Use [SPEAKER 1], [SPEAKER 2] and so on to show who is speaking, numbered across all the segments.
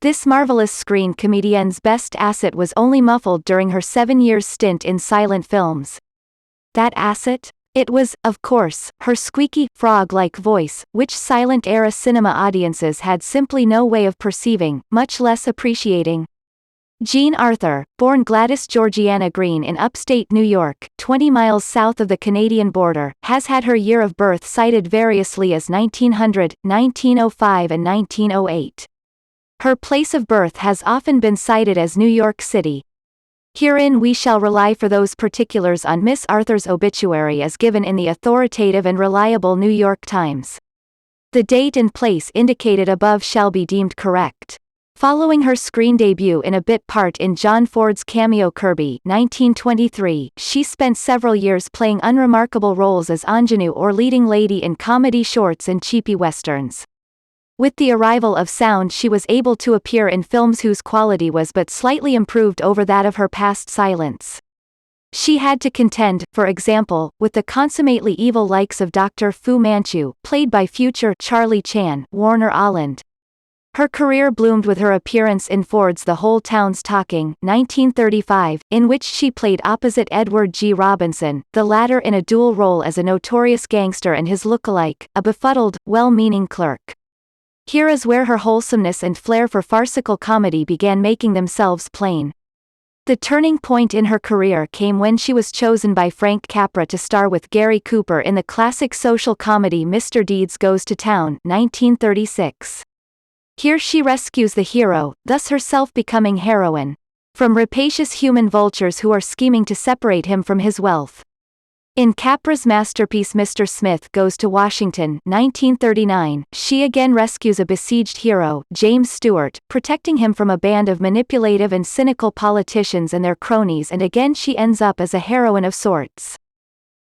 [SPEAKER 1] This marvelous screen comedienne's best asset was only muffled during her 7 years stint in silent films. That asset? It was, of course, her squeaky, frog-like voice, which silent-era cinema audiences had simply no way of perceiving, much less appreciating. Jean Arthur, born Gladys Georgiana Green in upstate New York, 20 miles south of the Canadian border, has had her year of birth cited variously as 1900, 1905 and 1908. Her place of birth has often been cited as New York City. Herein we shall rely for those particulars on Miss Arthur's obituary as given in the authoritative and reliable New York Times. The date and place indicated above shall be deemed correct. Following her screen debut in a bit part in John Ford's cameo Kirby 1923, she spent several years playing unremarkable roles as ingenue or leading lady in comedy shorts and cheapy westerns. With the arrival of sound she was able to appear in films whose quality was but slightly improved over that of her past silence. She had to contend, for example, with the consummately evil likes of Dr. Fu Manchu, played by future Charlie Chan, Warner Alland. Her career bloomed with her appearance in Ford's The Whole Town's Talking, 1935, in which she played opposite Edward G. Robinson, the latter in a dual role as a notorious gangster and his lookalike, a befuddled, well-meaning clerk. Here is where her wholesomeness and flair for farcical comedy began making themselves plain. The turning point in her career came when she was chosen by Frank Capra to star with Gary Cooper in the classic social comedy Mr. Deeds Goes to Town, 1936. Here she rescues the hero, thus herself becoming heroine, from rapacious human vultures who are scheming to separate him from his wealth. In Capra's masterpiece Mr. Smith Goes to Washington, 1939, she again rescues a besieged hero, James Stewart, protecting him from a band of manipulative and cynical politicians and their cronies, and again she ends up as a heroine of sorts.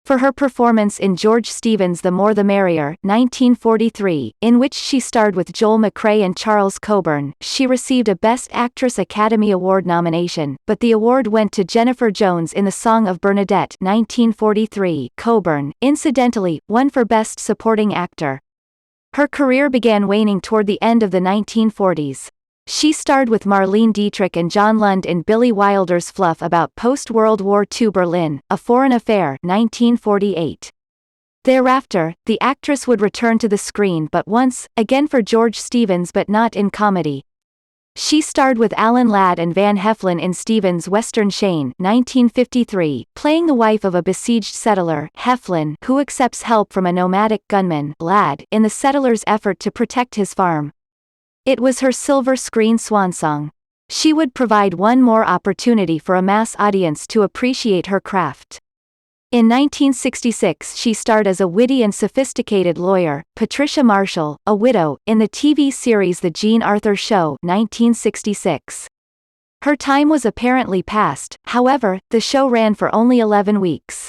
[SPEAKER 1] For her performance in George Stevens' The More the Merrier, 1943, in which she starred with Joel McCrea and Charles Coburn, she received a Best Actress Academy Award nomination, but the award went to Jennifer Jones in The Song of Bernadette, 1943. Coburn, incidentally, won for Best Supporting Actor. Her career began waning toward the end of the 1940s. She starred with Marlene Dietrich and John Lund in Billy Wilder's fluff about post-World War II Berlin, A Foreign Affair, 1948. Thereafter, the actress would return to the screen but once, again for George Stevens but not in comedy. She starred with Alan Ladd and Van Heflin in Stevens' Western Shane, 1953, playing the wife of a besieged settler, Heflin, who accepts help from a nomadic gunman, Ladd, in the settler's effort to protect his farm. It was her silver screen swansong. She would provide one more opportunity for a mass audience to appreciate her craft. In 1966 she starred as a witty and sophisticated lawyer, Patricia Marshall, a widow, in the TV series The Jean Arthur Show, 1966. Her time was apparently past, however, the show ran for only 11 weeks.